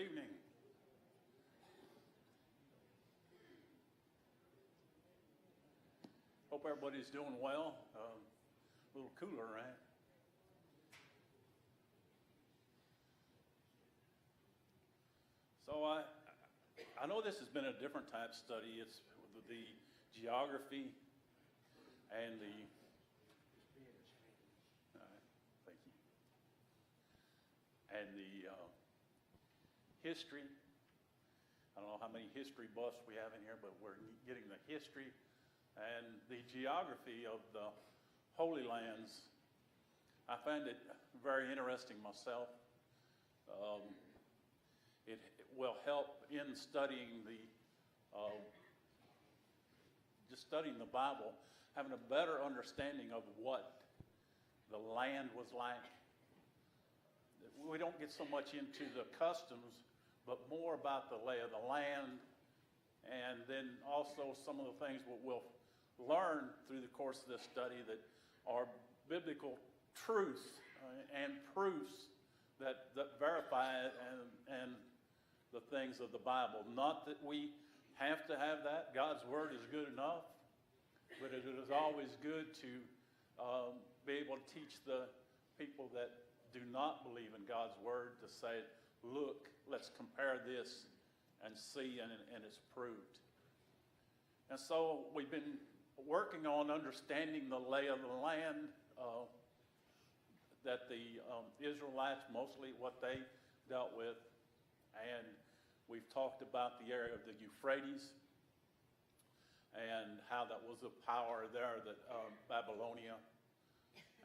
evening. Hope everybody's doing well. A little cooler, right? So I know this has been a different type study. It's the geography and the thank you, and the history. I don't know how many history buffs we have in here, but we're getting the history and the geography of the Holy Lands. I find it very interesting myself. It will help in studying just studying the Bible, having a better understanding of what the land was like. We don't get so much into the customs, but more about the lay of the land, and then also some of the things we'll learn through the course of this study that are biblical truths and proofs that verify and the things of the Bible. Not that we have to have that. God's word is good enough, but it is always good to be able to teach the people that do not believe in God's word to say, look, let's compare this and see, and it's proved. And so we've been working on understanding the lay of the land, that the Israelites, mostly what they dealt with. And we've talked about the area of the Euphrates and how that was a power there, that Babylonia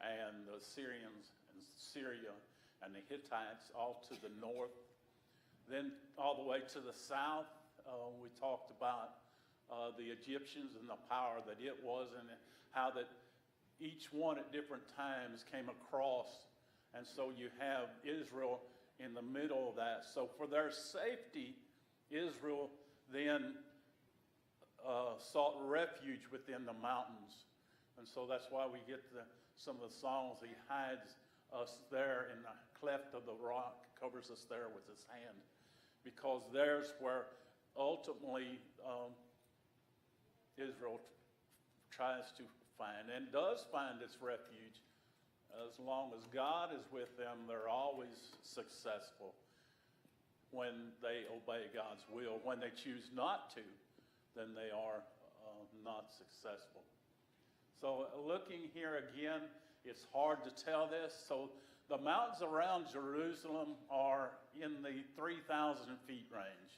and the Syrians and Syria and the Hittites all to the north. Then all the way to the south, we talked about the Egyptians and the power that it was, and how that each one at different times came across. And so you have Israel in the middle of that. So for their safety, Israel then sought refuge within the mountains. And so that's why we get some of the songs. He hides us there in the cleft of the rock, covers us there with his hand. Because there's where ultimately Israel tries to find and does find its refuge. As long as God is with them, they're always successful when they obey God's will. When they choose not to, then they are not successful. So looking here again, it's hard to tell this. So the mountains around Jerusalem are in the 3,000 feet range,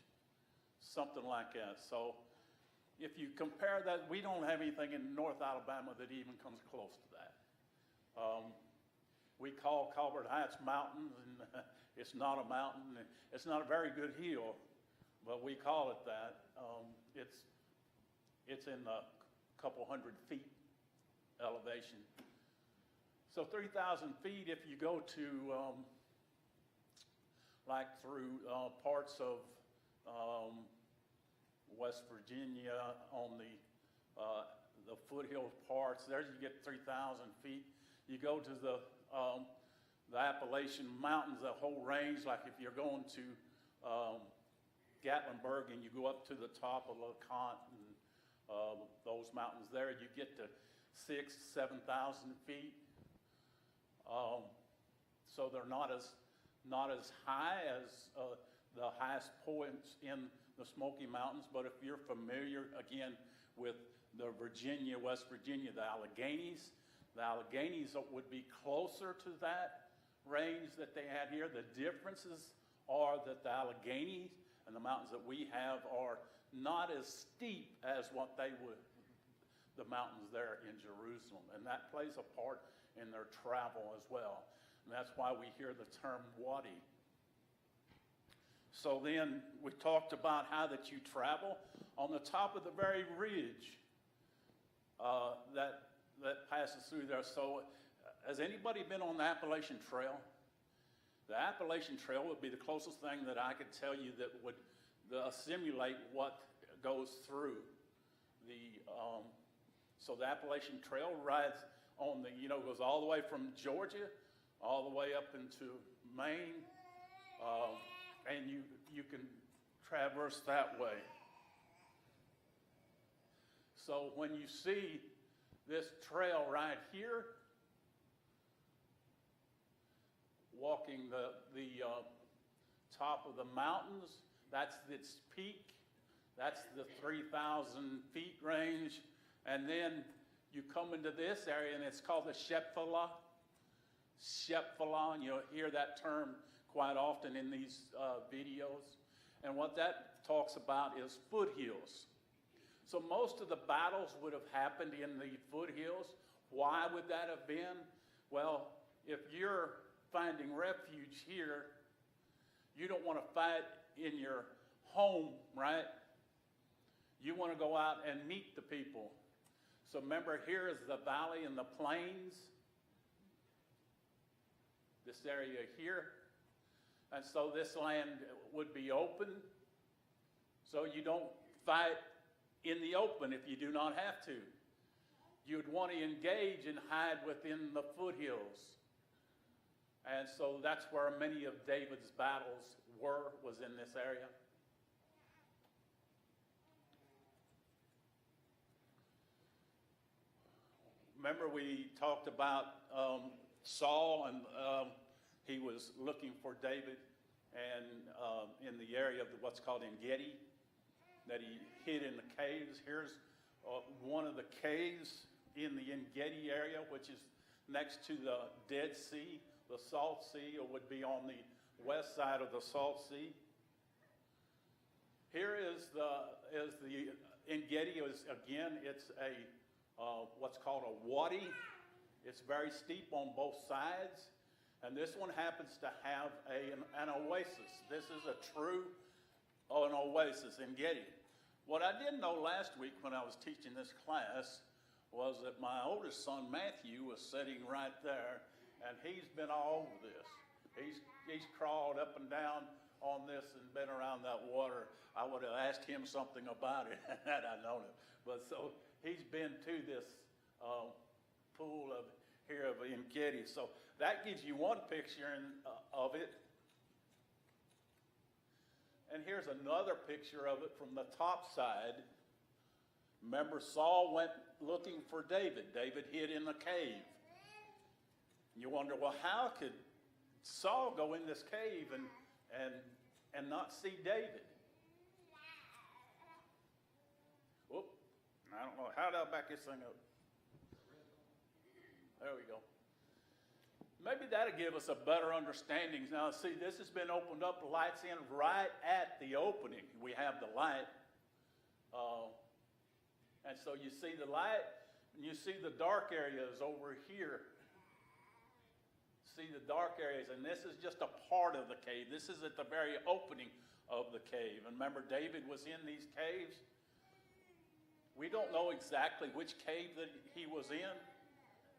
something like that. So if you compare that, we don't have anything in North Alabama that even comes close to that. We call Colbert Heights mountains, and it's not a mountain. It's not a very good hill, but we call it that. It's in a couple hundred feet elevation. So 3,000 feet, if you go to like through parts of West Virginia on the foothill parts, there you get 3,000 feet. You go to the Appalachian Mountains, the whole range, like if you're going to Gatlinburg and you go up to the top of LeConte and those mountains there, you get to 6,000 to 7,000 feet. So they're not as high as the highest points in the Smoky Mountains, but if you're familiar again with the West Virginia, the Alleghenies would be closer to that range that they had here. The differences are that the Alleghenies and the mountains that we have are not as steep as what the mountains there in Jerusalem, and that plays a part in their travel as well. And that's why we hear the term wadi. So then we talked about how that you travel on the top of the very ridge that passes through there. So has anybody been on the Appalachian Trail? The Appalachian Trail would be the closest thing that I could tell you that would simulate what goes through so the Appalachian Trail rides on goes all the way from Georgia all the way up into Maine, and you can traverse that way. So when you see this trail right here, walking the top of the mountains, that's its peak. That's the 3,000 feet range. And then you come into this area, and it's called the Shephelah. Shephelah, and you'll hear that term quite often in these videos. And what that talks about is foothills. So most of the battles would have happened in the foothills. Why would that have been? Well, if you're finding refuge here, you don't want to fight in your home, right? You want to go out and meet the people. So remember, here is the valley and the plains. This area here. And so this land would be open. So you don't fight in the open if you do not have to. You'd want to engage and hide within the foothills. And so that's where many of David's battles was in this area. Remember we talked about Saul, and he was looking for David, and in the area of what's called En-Gedi, that he hid in the caves. Here's one of the caves in the En-Gedi area, which is next to the Dead Sea, the Salt Sea, or would be on the west side of the Salt Sea. Here is the En-Gedi. Again, it's a what's called a wadi. It's very steep on both sides, and this one happens to have an oasis. This is a true an oasis, En-Gedi. What I didn't know last week when I was teaching this class was that my oldest son Matthew was sitting right there, and he's been all over this. He's crawled up and down on this and been around that water. I would have asked him something about it had I known it. But so he's been to this pool of En-Gedi. So that gives you one picture of it. And here's another picture of it from the top side. Remember, Saul went looking for David. David hid in the cave. You wonder, well, how could Saul go in this cave and not see David? Whoop. I don't know. How do I back this thing up? There we go. Maybe that'll give us a better understanding. Now, see, this has been opened up. The light's in right at the opening. We have the light. And so you see the light, and you see the dark areas over here. See the dark areas, and this is just a part of the cave. This is at the very opening of the cave. And remember, David was in these caves. We don't know exactly which cave that he was in,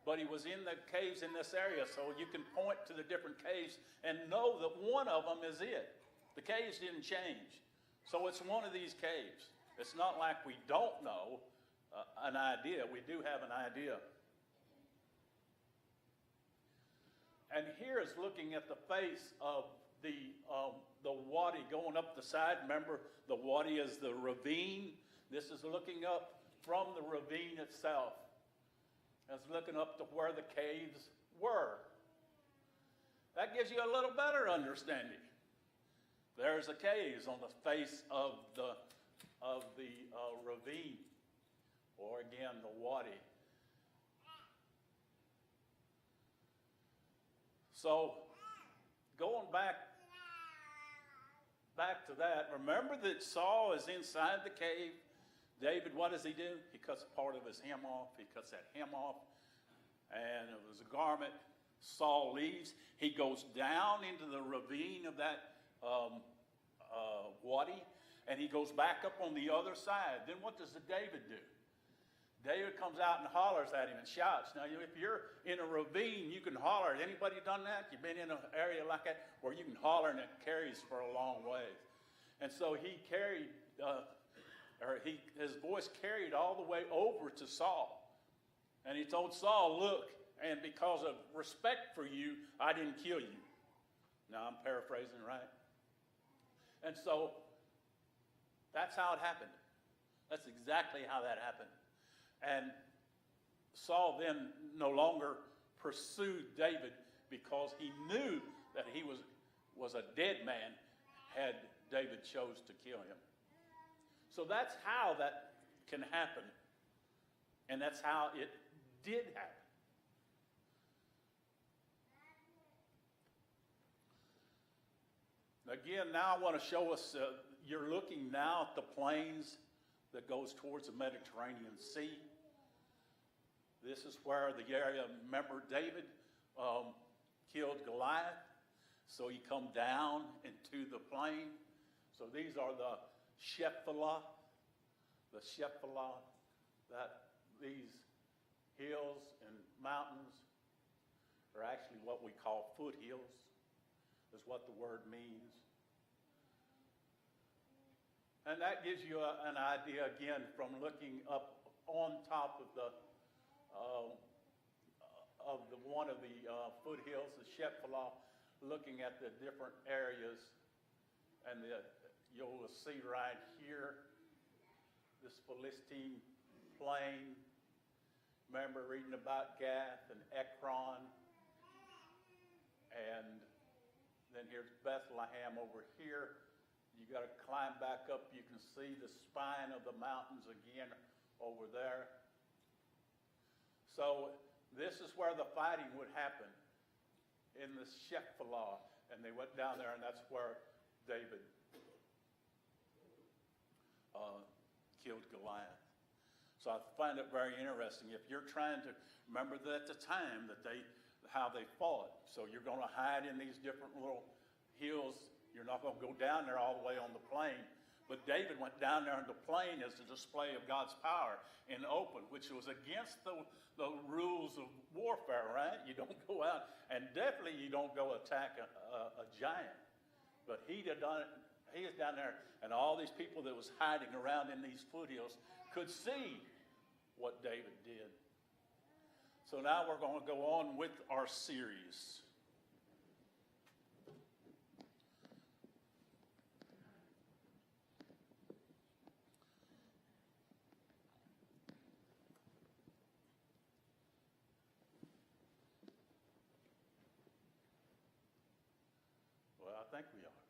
but he was in the caves in this area, so you can point to the different caves and know that one of them is it. The caves didn't change. So it's one of these caves. It's not like we don't know an idea. We do have an idea. And here is looking at the face of the wadi going up the side. Remember, the wadi is the ravine. This is looking up from the ravine itself. It's looking up to where the caves were. That gives you a little better understanding. There's the caves on the face of the ravine, or again, the wadi. So, going back to that, remember that Saul is inside the cave. David, what does he do? He cuts part of his hem off. He cuts that hem off, and it was a garment. Saul leaves. He goes down into the ravine of that wadi, and he goes back up on the other side. Then what does David do? David comes out and hollers at him and shouts. Now, if you're in a ravine, you can holler. Anybody done that? You've been in an area like that where you can holler and it carries for a long way. And so he carried, his voice carried all the way over to Saul. And he told Saul, look, and because of respect for you, I didn't kill you. Now, I'm paraphrasing, right? And so that's how it happened. That's exactly how that happened. And Saul then no longer pursued David because he knew that he was a dead man had David chose to kill him. So that's how that can happen. And that's how it did happen. Again, now I want to show us, you're looking now at the plains that goes towards the Mediterranean Sea. This is where the area, remember David killed Goliath, so he come down into the plain. So these are the Shephelah, that these hills and mountains are actually what we call foothills, is what the word means. And that gives you an idea, again, from looking up on top of one of the foothills, the Shephelah, looking at the different areas. And you'll see right here, this Philistine plain. Remember reading about Gath and Ekron. And then here's Bethlehem over here. You got to climb back up. You can see the spine of the mountains again over there. So this is where the fighting would happen, in the Shephelah. And they went down there, and that's where David killed Goliath. So I find it very interesting. If you're trying to remember that at the time that how they fought. So you're going to hide in these different little hills. You're not going to go down there all the way on the plain. But David went down there on the plain as a display of God's power in the open, which was against the rules of warfare, right? You don't go out, and definitely you don't go attack a giant. But he had done it. He was down there, and all these people that was hiding around in these foothills could see what David did. So now we're going to go on with our series. Well, I think we are.